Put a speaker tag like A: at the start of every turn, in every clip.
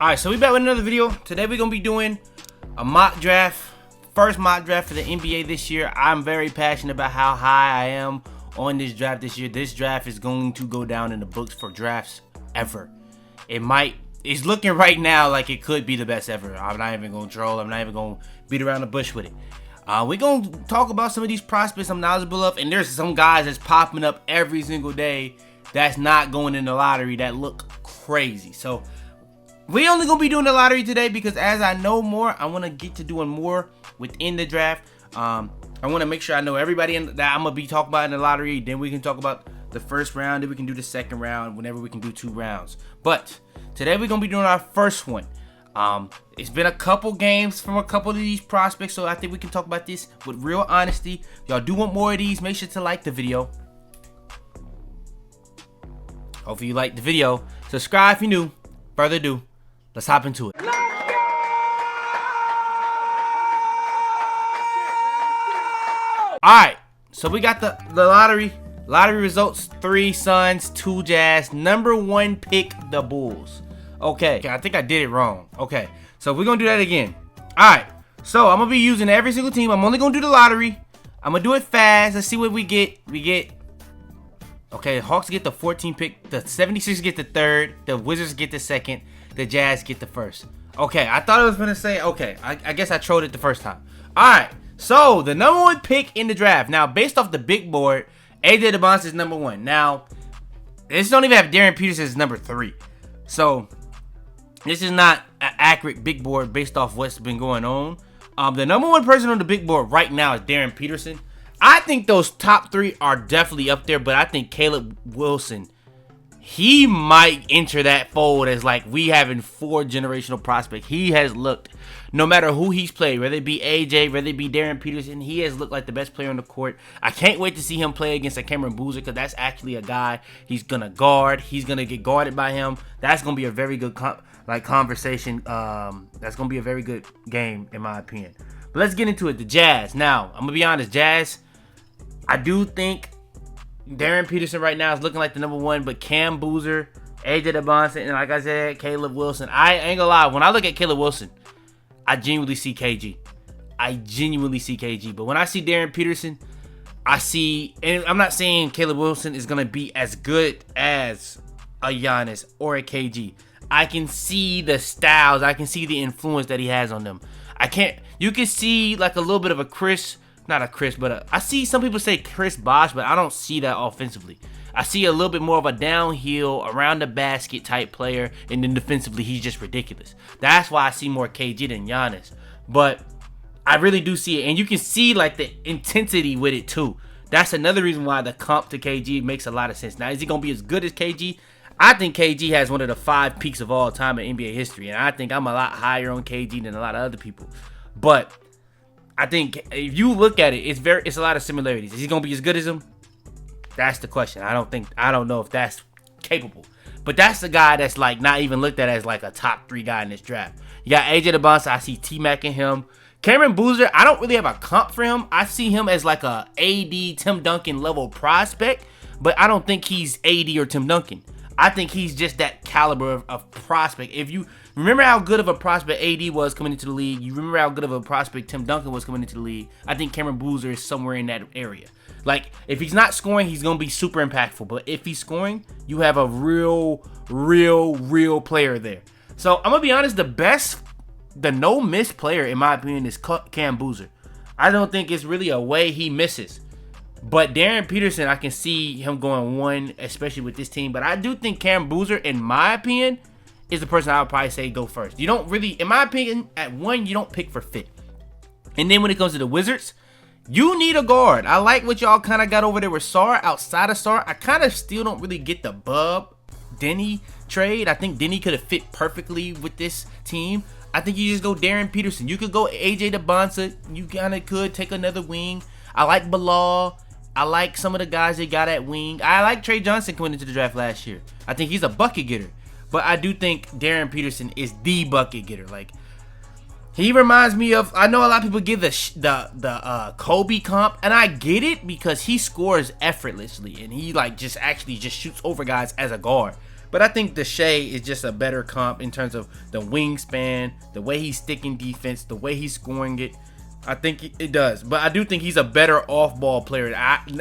A: Alright, so we back with another video. Today we're going to be doing a mock draft. First mock draft for the NBA this year. I'm very passionate about how high I am on this draft this year. This draft is going to go down in the books for drafts ever. It's looking right now like it could be the best ever. I'm not even going to troll. I'm not even going to beat around the bush with it. We're going to talk about some of these prospects I'm knowledgeable of. And there's some guys that's popping up every single day that's not going in the lottery that look crazy. So we only gonna be doing the lottery today because as I know more, I want to get to doing more within the draft. I want to make sure I know everybody that I'm gonna be talking about in the lottery. Then we can talk about the first round. Then we can do the second round whenever we can do 2 rounds. But today we're gonna be doing our first one. It's been a couple games from a couple of these prospects, so I think we can talk about this with real honesty. If y'all do want more of these, make sure to like the video. Hopefully you like the video. Subscribe if you're new. Further ado, let's hop into it. Alright, so we got the lottery. Lottery results: 3 Suns, 2 Jazz. Number 1 pick, the Bulls. Okay, I think I did it wrong. Okay, so we're gonna do that again. Alright, so I'm gonna be using every single team. I'm only gonna do the lottery. I'm gonna do it fast. Let's see what we get. Okay, Hawks get the 14th pick. The 76ers get the 3rd. The Wizards get the 2nd. The Jazz get the 1st. Okay, I thought I was gonna say, okay, I guess I trolled it the first time. Alright, so the number 1 pick in the draft. Now, based off the big board, Dybantsa is number 1. Now, this don't even have Darren Peterson as number 3. So, this is not an accurate big board based off what's been going on. The number 1 person on the big board right now is Darren Peterson. I think those top 3 are definitely up there, but I think Caleb Wilson, he might enter that fold as like we having 4 generational prospect. He has looked, no matter who he's played, whether it be AJ, whether it be Darren Peterson, he has looked like the best player on the court. I can't wait to see him play against a Cameron Boozer because that's actually a guy he's going to guard. He's going to get guarded by him. That's going to be a very good conversation. That's going to be a very good game in my opinion. But let's get into it. The Jazz. Now, I'm going to be honest, Jazz, I do think Darren Peterson right now is looking like the number 1, but Cam Boozer, AJ Dybantsa, and like I said, Caleb Wilson. I ain't gonna lie, when I look at Caleb Wilson, I genuinely see KG. But when I see Darren Peterson, I see, and I'm not saying Caleb Wilson is gonna be as good as a Giannis or a KG. I can see the styles, I can see the influence that he has on them. You can see like a little bit of a I see some people say Chris Bosh, but I don't see that offensively. I see a little bit more of a downhill, around the basket type player, and then defensively, he's just ridiculous. That's why I see more KG than Giannis. But I really do see it, and you can see like the intensity with it too. That's another reason why the comp to KG makes a lot of sense. Now, is he going to be as good as KG? I think KG has one of the 5 peaks of all time in NBA history, and I think I'm a lot higher on KG than a lot of other people. But I think if you look at it, it's a lot of similarities. Is he gonna be as good as him? That's the question. I don't know if that's capable. But that's the guy that's like not even looked at as like a top 3 guy in this draft. You got AJ Dybantsa. I see T-Mac in him. Cameron Boozer, I don't really have a comp for him. I see him as like a AD, Tim Duncan level prospect, but I don't think he's AD or Tim Duncan. I think he's just that caliber of prospect. If you remember how good of a prospect AD was coming into the league, you remember how good of a prospect Tim Duncan was coming into the league, I think Cameron Boozer is somewhere in that area. Like, if he's not scoring, he's going to be super impactful. But if he's scoring, you have a real player there. So, I'm going to be honest, the no-miss player, in my opinion, is Cam Boozer. I don't think it's really a way he misses. But Darren Peterson, I can see him going 1, especially with this team. But I do think Cam Boozer, in my opinion, is the person I would probably say go first. You don't really, in my opinion, at 1, you don't pick for fit. And then when it comes to the Wizards, you need a guard. I like what y'all kind of got over there with Sarr. Outside of Sarr, I kind of still don't really get the Denny trade. I think Denny could have fit perfectly with this team. I think you just go Darren Peterson. You could go AJ Dybantsa. You kind of could take another wing. I like Bilal. I like some of the guys they got at wing. I like Trey Johnson coming into the draft last year. I think he's a bucket getter. But I do think Darren Peterson is the bucket getter. Like, he reminds me of, I know a lot of people give the Kobe comp, and I get it because he scores effortlessly and he like just shoots over guys as a guard. But I think the Shai is just a better comp in terms of the wingspan, the way he's sticking defense, the way he's scoring it. I think it does. But I do think he's a better off-ball player.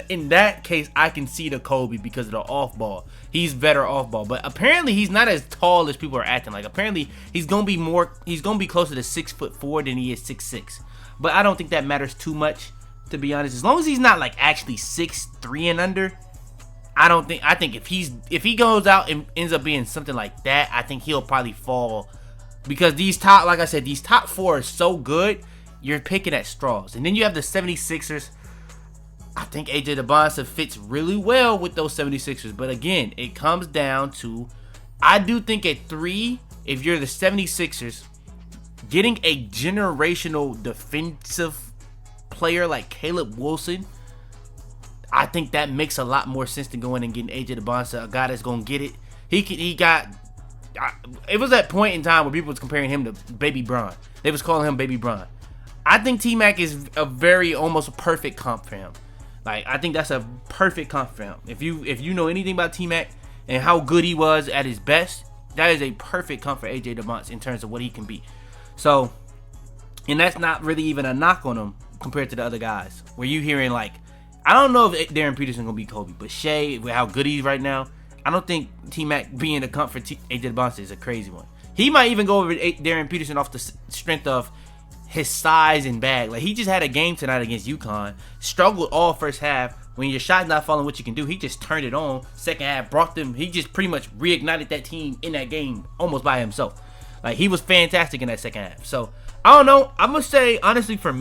A: In that case, I can see the Kobe because of the off-ball. He's better off-ball. But apparently, he's not as tall as people are acting like. Apparently, he's gonna be closer to 6'4" than he is 6'6". But I don't think that matters too much, to be honest. As long as he's not like actually 6'3" and under, I think if he goes out and ends up being something like that, I think he'll probably fall. Because these top 4 are so good. You're picking at straws. And then you have the 76ers. I think Dybantsa fits really well with those 76ers. But again, it comes down to, I do think at 3, if you're the 76ers, getting a generational defensive player like Caleb Wilson, I think that makes a lot more sense than going and getting Dybantsa, a guy that's going to get it. It was that point in time where people was comparing him to Baby Bron. They was calling him Baby Bron. I think T-Mac is a very almost perfect comp for him. Like, I think that's a perfect comp for him. If you know anything about T-Mac and how good he was at his best, that is a perfect comp for Dybantsa in terms of what he can be. So, and that's not really even a knock on him compared to the other guys. Where you hearing like, I don't know if Darren Peterson gonna be Kobe, but Shai, with how good he's right now, I don't think T-Mac being a comp for Dybantsa is a crazy one. He might even go over Darren Peterson off the strength of his size and bag. Like, he just had a game tonight against UConn. Struggled all first half. When your shot's not falling what you can do, he just turned it on. Second half, brought them. He just pretty much reignited that team in that game almost by himself. Like, he was fantastic in that second half. So, I don't know. I'm going to say, honestly, for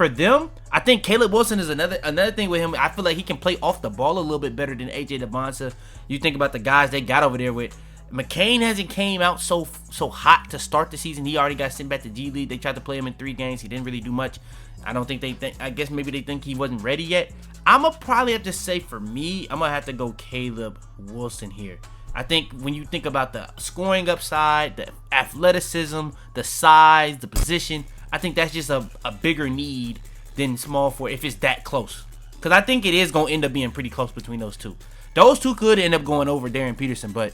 A: them, I think Caleb Wilson is another thing with him. I feel like he can play off the ball a little bit better than Dybantsa. You think about the guys they got over there with. McCain hasn't came out so hot to start the season. He already got sent back to G League. They tried to play him in 3 games. He didn't really do much. I don't think I guess maybe they think he wasn't ready yet. I'm going to probably have to say, for me, I'm going to have to go Caleb Wilson here. I think when you think about the scoring upside, the athleticism, the size, the position, I think that's just a bigger need than small forward if it's that close. Because I think it is going to end up being pretty close between those two. Those two could end up going over Darren Peterson, but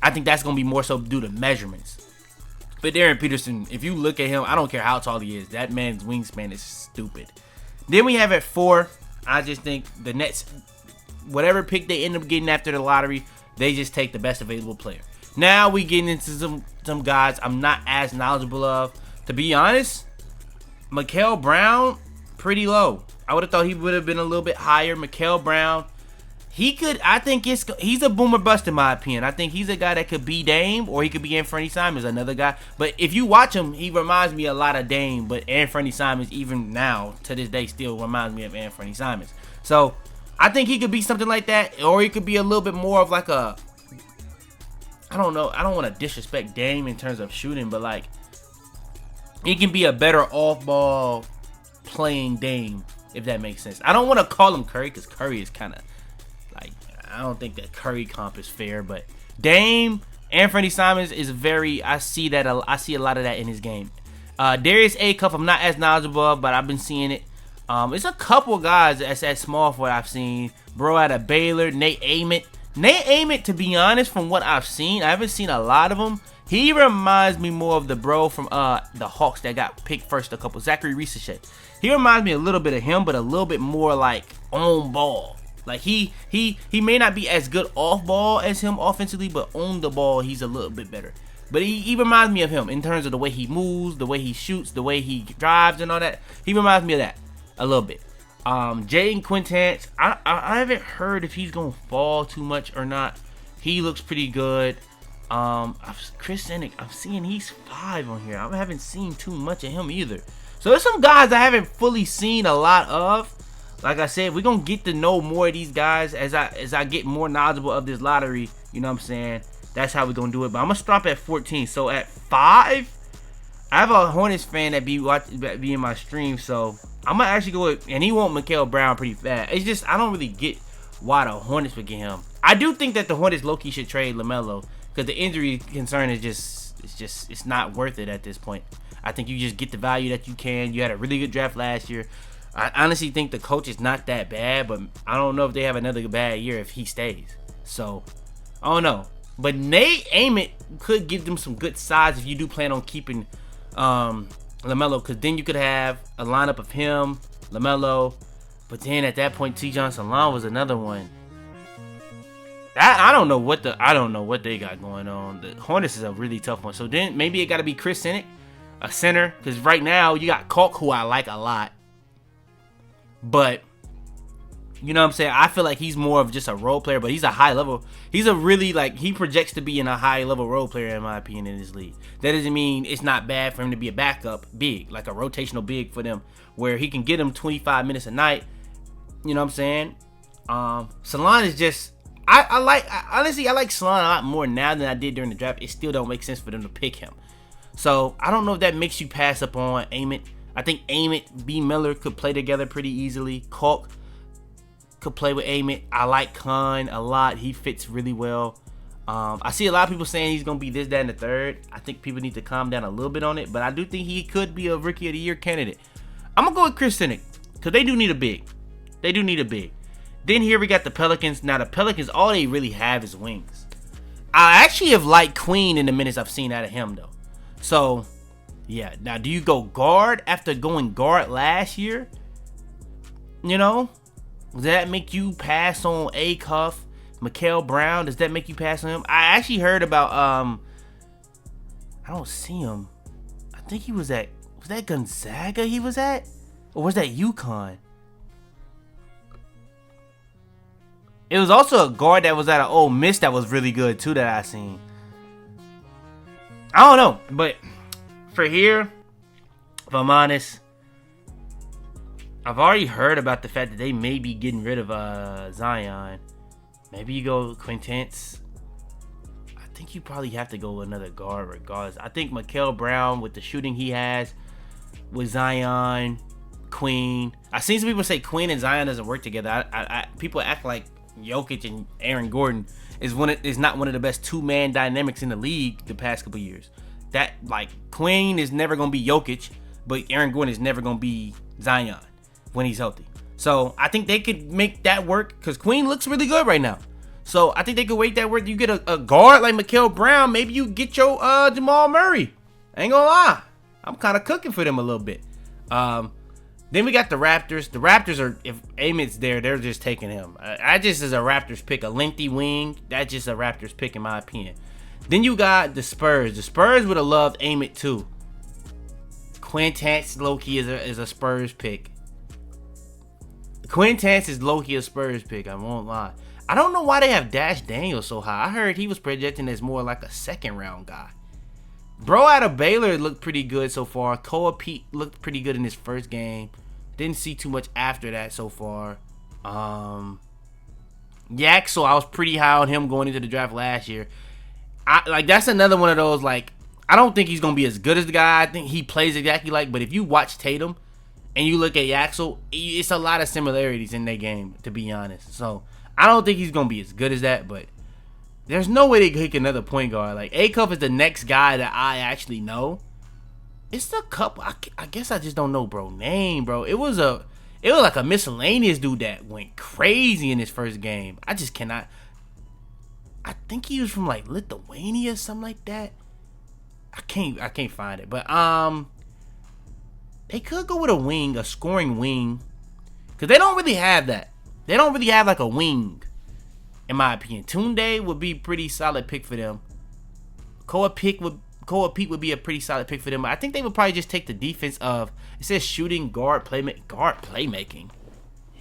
A: I think that's going to be more so due to measurements. But Darren Peterson, if you look at him, I don't care how tall he is. That man's wingspan is stupid. Then we have at 4, I just think the Nets, whatever pick they end up getting after the lottery, they just take the best available player. Now we getting into some guys I'm not as knowledgeable of. To be honest, Mikael Brown, pretty low. I would have thought he would have been a little bit higher. Mikael Brown, I think he's a boomer bust in my opinion. I think he's a guy that could be Dame or he could be Anthony Simons, another guy. But if you watch him, he reminds me a lot of Dame. But Anthony Simons, even now, to this day, still reminds me of Anthony Simons. So, I think he could be something like that. Or he could be a little bit more of like a, I don't know. I don't want to disrespect Dame in terms of shooting. But like, he can be a better off-ball playing Dame, if that makes sense. I don't want to call him Curry because Curry is kind of, like, I don't think that Curry comp is fair, but Dame, Anthony Simons is I see a lot of that in his game. Darius Acuff, I'm not as knowledgeable of, but I've been seeing it. It's a couple guys that's at small for what I've seen. Bro out of Baylor, Nate Ament, to be honest, from what I've seen, I haven't seen a lot of him. He reminds me more of the bro from the Hawks that got picked first a couple, Zachary Risichet. He reminds me a little bit of him, but a little bit more like on ball. Like, he may not be as good off ball as him offensively, but on the ball, he's a little bit better. But he reminds me of him in terms of the way he moves, the way he shoots, the way he drives and all that. He reminds me of that a little bit. Jaden Quintance, I haven't heard if he's going to fall too much or not. He looks pretty good. Chris Ennick, I'm seeing he's 5 on here. I haven't seen too much of him either. So there's some guys I haven't fully seen a lot of. Like I said, we're going to get to know more of these guys as I get more knowledgeable of this lottery. You know what I'm saying? That's how we're going to do it. But I'm going to stop at 14. So at 5, I have a Hornets fan that be in my stream. So I'm going to actually go with, and he want Mikael Brown pretty fast. It's just, I don't really get why the Hornets would get him. I do think that the Hornets low-key should trade LaMelo. Because the injury concern is it's not worth it at this point. I think you just get the value that you can. You had a really good draft last year. I honestly think the coach is not that bad, but I don't know if they have another bad year if he stays. So, I don't know. But Nate Ament could give them some good size if you do plan on keeping LaMelo, because then you could have a lineup of him, LaMelo, but then at that point, T. Johnson Long was another one. I don't know what they got going on. The Hornets is a really tough one. So then maybe it got to be Chris Sennett, a center, because right now you got Kalk, who I like a lot, but you know what I'm saying? I feel like he's more of just a role player, but he's a high level. He's a really, he projects to be in a high level role player, in my opinion, in this league. That doesn't mean it's not bad for him to be a backup big, like a rotational big for them, where he can get them 25 minutes a night. You know what I'm saying? Salon is just, honestly, I like Salon a lot more now than I did during the draft. It still don't make sense for them to pick him. So I don't know if that makes you pass up on Ament. I think Ament, B. Miller could play together pretty easily. Kalk could play with Ament. I like Khan a lot. He fits really well. I see a lot of people saying he's going to be this, that, and the third. I think people need to calm down a little bit on it, but I do think he could be a Rookie of the Year candidate. I'm going to go with Chris Sennett because they do need a big. Then here we got the Pelicans. Now the Pelicans, all they really have is wings. I actually have liked Queen in the minutes I've seen out of him, though. So, yeah. Now, do you go guard after going guard last year? You know? Does that make you pass on A-Cuff, Mikael Brown? Does that make you pass on him? I actually heard about, I don't see him. I think he was that Gonzaga he was at? Or was that UConn? It was also a guard that was at an Ole Miss that was really good, too, that I seen. I don't know, but for here, if I'm honest, I've already heard about the fact that they may be getting rid of Zion. Maybe you go Quintance. I think you probably have to go with another guard regardless. I think Mikael Brown, with the shooting he has, with Zion, Queen. I've seen some people say Queen and Zion doesn't work together. People act like Jokic and Aaron Gordon is not one of the best two-man dynamics in the league the past couple years. That, Queen is never going to be Jokic, but Aaron Gordon is never going to be Zion when he's healthy. So I think they could make that work because Queen looks really good right now. So I think they could make that work. You get a guard like Mikael Brown. Maybe you get your Jamal Murray. I ain't gonna lie. I'm kind of cooking for them a little bit. Then we got the Raptors. The Raptors are, if Amit's there, they're just taking him. I just, as a Raptors pick, a lengthy wing, that's just a Raptors pick in my opinion. Then you got the Spurs. The Spurs would have loved Amit too. Quintance low-key is a Spurs pick. Quintance is low-key a Spurs pick, I won't lie. I don't know why they have Dash Daniels so high. I heard he was projecting as more like a second-round guy. Bro out of Baylor looked pretty good so far. Koa Pete looked pretty good in his first game. Didn't see too much after that so far. Yak, so I was pretty high on him going into the draft last year. That's another one of those, I don't think he's going to be as good as the guy I think he plays exactly like. But if you watch Tatum and you look at Yaxel, it's a lot of similarities in their game, to be honest. So I don't think he's going to be as good as that, but there's no way they could pick another point guard. A-Cup is the next guy that I actually know. It's a couple. I guess I just don't know name, bro. It was like a miscellaneous dude that went crazy in his first game. I just cannot. I think he was from Lithuania, something like that. I can't find it. But they could go with a wing, a scoring wing, because they don't really have that. They don't really have a wing, in my opinion. Tunde would be a pretty solid pick for them. Koa Pete would be a pretty solid pick for them. I think they would probably just take the defense of, it says shooting, guard playmaking.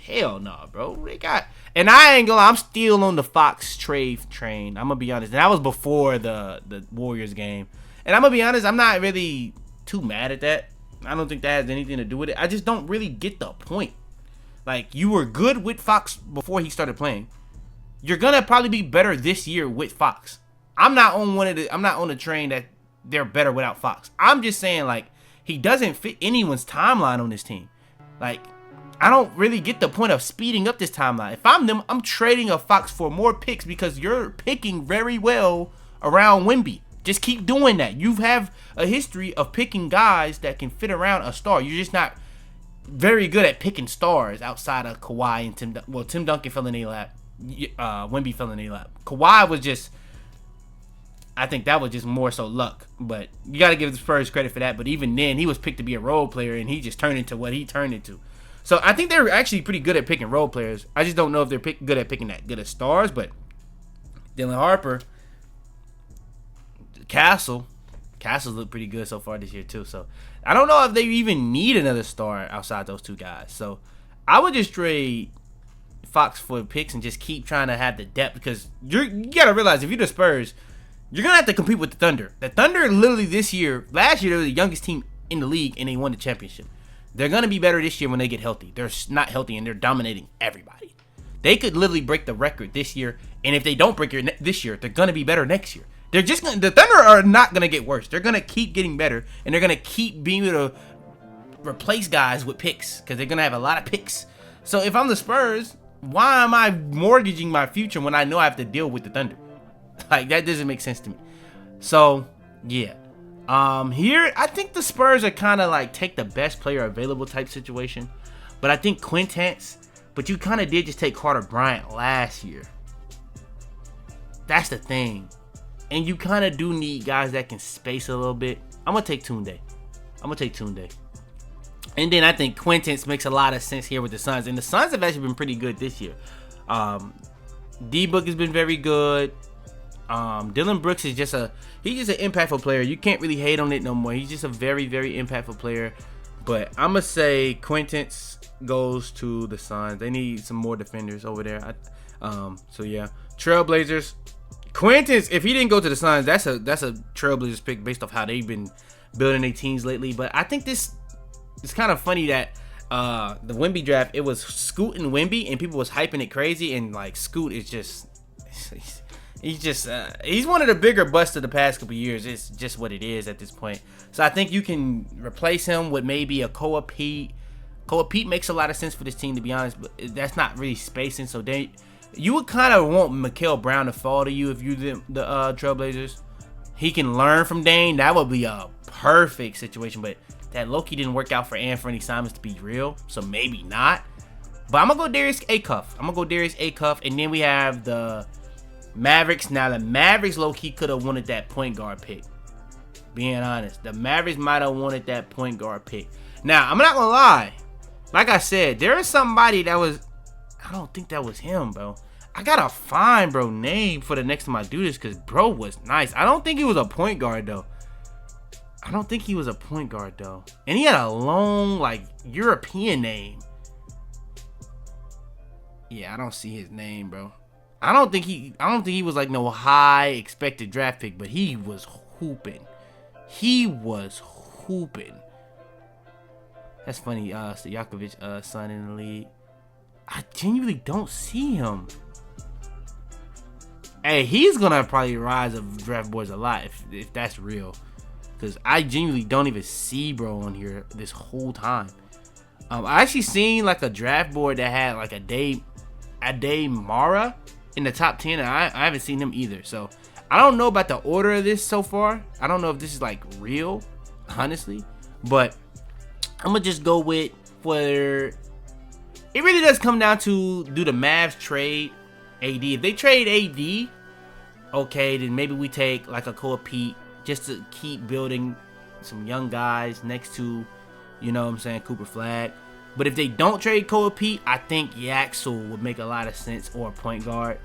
A: Hell no, bro. They got, and I ain't gonna lie, I'm still on the Fox trade train. I'm gonna be honest. And that was before the Warriors game. And I'm gonna be honest, I'm not really too mad at that. I don't think that has anything to do with it. I just don't really get the point. You were good with Fox before he started playing. You're gonna probably be better this year with Fox. I'm not on the train that they're better without Fox. I'm just saying he doesn't fit anyone's timeline on this team. I don't really get the point of speeding up this timeline. If I'm them, I'm trading a Fox for more picks because you're picking very well around Wemby. Just keep doing that. You have a history of picking guys that can fit around a star. You're just not very good at picking stars outside of Kawhi and Tim Duncan fell in their lap. Wemby fell in their lap. Kawhi was just I think that was just more so luck. But you got to give the Spurs credit for that. But even then, he was picked to be a role player, and he just turned into what he turned into. So I think they're actually pretty good at picking role players. I just don't know if they're good at picking that good at stars. But Dylan Harper, Castle's looked pretty good so far this year too. So I don't know if they even need another star outside those two guys. So I would just trade Fox for picks and just keep trying to have the depth, because you got to realize if you're the Spurs, you're going to have to compete with the Thunder. The Thunder literally last year, they were the youngest team in the league and they won the championship. They're going to be better this year when they get healthy. They're not healthy and they're dominating everybody. They could literally break the record this year, and if they don't break it this year, they're going to be better next year. The Thunder are not going to get worse. They're going to keep getting better, and they're going to keep being able to replace guys with picks, because they're going to have a lot of picks. So if I'm the Spurs, why am I mortgaging my future when I know I have to deal with the Thunder? Like, that doesn't make sense to me. So, yeah. Here, I think the Spurs are kind of like take the best player available type situation. But I think Quintance, but you kind of did just take Carter Bryant last year. That's the thing. And you kind of do need guys that can space a little bit. I'm going to take Tunde. And then I think Quintance makes a lot of sense here with the Suns. And the Suns have actually been pretty good this year. D-Book has been very good. Dylan Brooks is he's just an impactful player. You can't really hate on it no more. He's just a very, very impactful player. But I'm going to say Quintance goes to the Suns. They need some more defenders over there. So, yeah. Trailblazers. Quintance, if he didn't go to the Suns, that's a Trailblazers pick based off how they've been building their teams lately. But I think it's kind of funny that the Wemby draft, it was Scoot and Wemby, and people was hyping it crazy, and like Scoot is just he's one of the bigger busts of the past couple years. It's just what it is at this point. So I think you can replace him with maybe a Koa Pete. Koa Pete makes a lot of sense for this team, to be honest, but that's not really spacing. So you would kind of want Mikael Brown to fall to you if you the Trailblazers. He can learn from Dane. That would be a perfect situation, but that Loki didn't work out for Anthony Simons, to be real, so maybe not. But I'm going to go Darius Acuff, and then we have the Mavericks. Now, the Mavericks low-key could have wanted that point guard pick. Being honest, the Mavericks might have wanted that point guard pick. Now, I'm not going to lie. Like I said, there is somebody that was... I don't think that was him, bro. I got to find, bro, name for the next time I do this, because bro was nice. I don't think he was a point guard, though. And he had a long, like, European name. Yeah, I don't see his name, bro. I don't think he was like no high expected draft pick, but he was hooping. That's funny. Stojakovic, son in the league. I genuinely don't see him. Hey, he's gonna probably rise up draft boards a lot if that's real. Because I genuinely don't even see bro on here this whole time. I actually seen like a draft board that had like a Ade Mara in the top 10, and I haven't seen him either. So I don't know about the order of this so far. I don't know if this is like real, honestly. But I'm gonna just go with whether it really does come down to, do the Mavs trade AD? If they trade AD, okay, then maybe we take like a Koa Pete, just to keep building some young guys next to, you know what I'm saying, Cooper Flagg. But if they don't trade Koa Pete, I think Yaxel would make a lot of sense, or a point guard.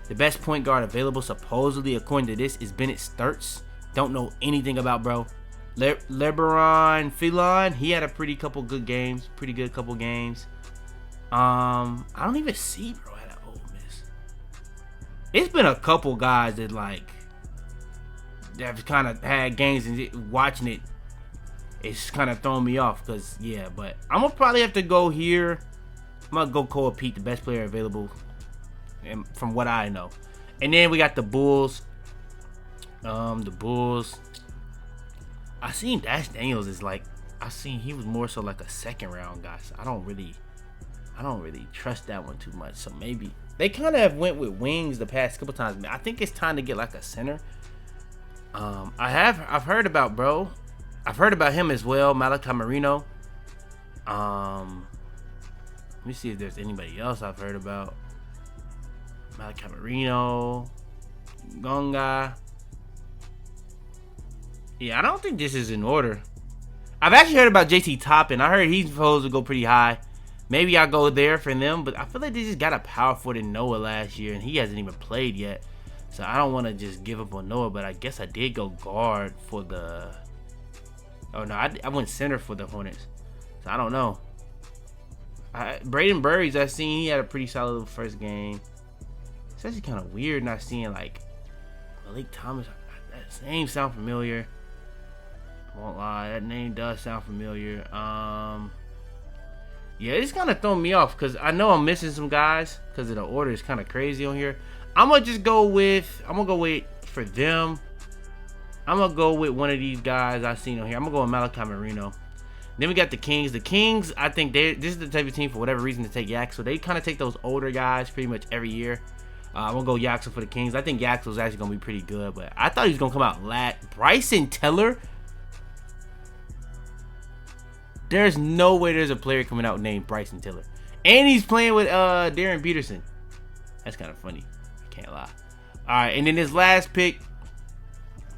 A: The best point guard available, supposedly, according to this, is Bennett Sturts. Don't know anything about bro. Lebron Filon, he had a pretty good couple games. I don't even see bro at Ole Miss. It's been a couple guys that like have kind of had games, and watching it, it's kind of throwing me off. Because yeah, but I'm gonna probably have to go here. I'm gonna go Koa Pete, the best player available, and from what I know. And then we got the Bulls. I seen Dash Daniels is like, he was more so like a second round guy. So I don't really trust that one too much. So maybe they kind of went with wings the past couple times. I think it's time to get like a center. I've heard about bro. I've heard about him as well, Malachi Marino. Let me see if there's anybody else I've heard about. Malachi Marino, Gonga. Yeah, I don't think this is in order. I've actually heard about JT Toppin. I heard he's supposed to go pretty high. Maybe I'll go there for them, but I feel like they just got a power forward in Noah last year, and he hasn't even played yet. So I don't want to just give up on Noah, but I guess I did go guard for the... Oh, no, I went center for the Hornets. So I don't know. Braden Burries, I seen he had a pretty solid first game. It's actually kind of weird not seeing, like, Malik Thomas. That name sound familiar. Won't lie, that name does sound familiar. Yeah, it's kind of throwing me off because I know I'm missing some guys because of the order is kind of crazy on here. I'm gonna go with for them. I'm gonna go with one of these guys I seen on here. I'm gonna go with Malachi Marino. Then we got the Kings. The Kings, I think this is the type of team for whatever reason to take Yak. So they kind of take those older guys pretty much every year. I'm gonna go Yaxel for the Kings. I think Yaxel's actually gonna be pretty good, but I thought he was gonna come out lat. Bryson Tiller. There's no way there's a player coming out named Bryson Tiller. And he's playing with Darren Peterson. That's kind of funny. I can't lie. Alright, and then this last pick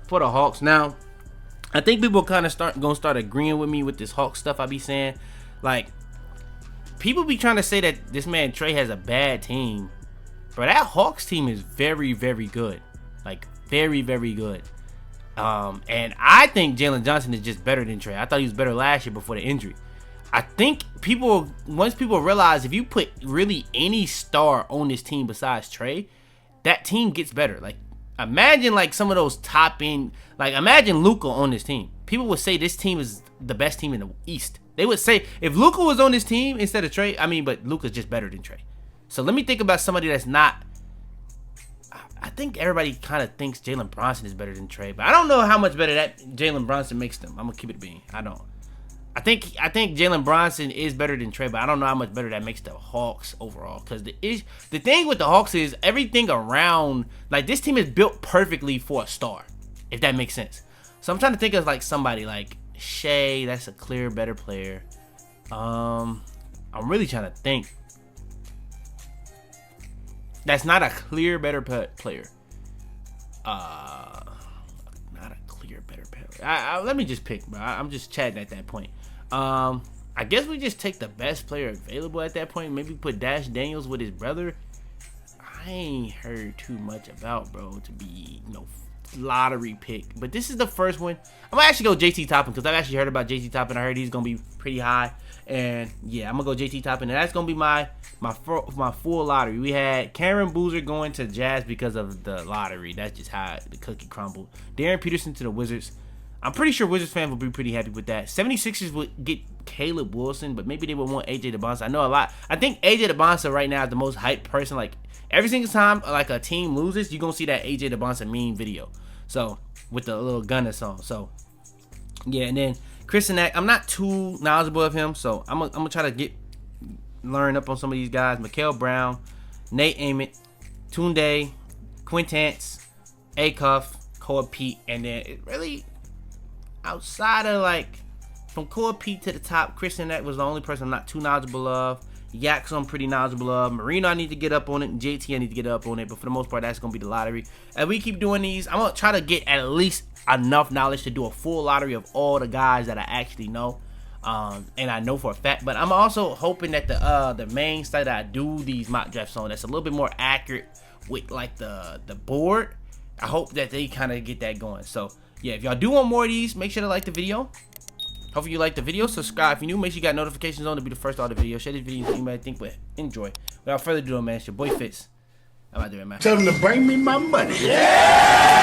A: for the Hawks. Now, I think people kind of gonna start agreeing with me with this Hawks stuff I be saying. Like, people be trying to say that this man Trey has a bad team. But that Hawks team is very, very good. Like, very, very good. And I think Jalen Johnson is just better than Trey. I thought he was better last year before the injury. I think once people realize if you put really any star on this team besides Trey, that team gets better. Like, imagine like some of those top end, like imagine Luka on this team. People would say this team is the best team in the East. They would say if Luka was on this team instead of Trey, but Luka's just better than Trey. So let me think about somebody that's not. I think everybody kind of thinks Jalen Brunson is better than Trey, but I don't know how much better that Jalen Brunson makes them. I'm gonna keep it being. I don't. I think Jalen Brunson is better than Trey, but I don't know how much better that makes the Hawks overall. Because the thing with the Hawks is everything around, like this team is built perfectly for a star, if that makes sense. So I'm trying to think of like somebody like Shai. That's a clear better player. I'm really trying to think. That's not a clear better player. Not a clear better player. Let me just pick, bro. I'm just chatting at that point. I guess we just take the best player available at that point. Maybe put Dash Daniels with his brother. I ain't heard too much about, bro, to be, lottery pick. But this is the first one. I'm gonna actually go JT Toppin because I've actually heard about JT Toppin. I heard he's gonna be pretty high. And yeah, I'm gonna go JT Toppin, and that's gonna be my full lottery. We had Karen Boozer going to Jazz because of the lottery. That's just how the cookie crumbled. Darren Peterson to the Wizards. I'm pretty sure Wizards fans will be pretty happy with that. 76ers would get Caleb Wilson, but maybe they would want AJ Dybantsa. I know a lot. I think AJ Dybantsa right now is the most hyped person. Like every single time like a team loses, you're gonna see that AJ Dybantsa meme video. So with the little Gunna song. So yeah, and then Chris Nack, I'm not too knowledgeable of him, so I'm gonna try to learn up on some of these guys. Mikael Brown, Nate Ament, Tunde, Quintance, Acuff, Koa Pete, and then it really outside of like from Koa Pete to the top, Chris Nack was the only person I'm not too knowledgeable of. Yaks I'm pretty knowledgeable of. Marino I need to get up on it, and JT I need to get up on it, but for the most part that's gonna be the lottery. As we keep doing these, I'm gonna try to get at least enough knowledge to do a full lottery of all the guys that I actually know, and I know for a fact. But I'm also hoping that the main site that I do these mock drafts on that's a little bit more accurate with like the board. I hope that they kind of get that going. So yeah, if y'all do want more of these, make sure to like the video. Hopefully you like the video. Subscribe if you're new. Make sure you got notifications on to be the first to all the videos. Share this video so you might think, but enjoy. Without further ado, man, it's your boy Fitz. I'm out there, man.
B: Tell them to bring me my money. Yeah!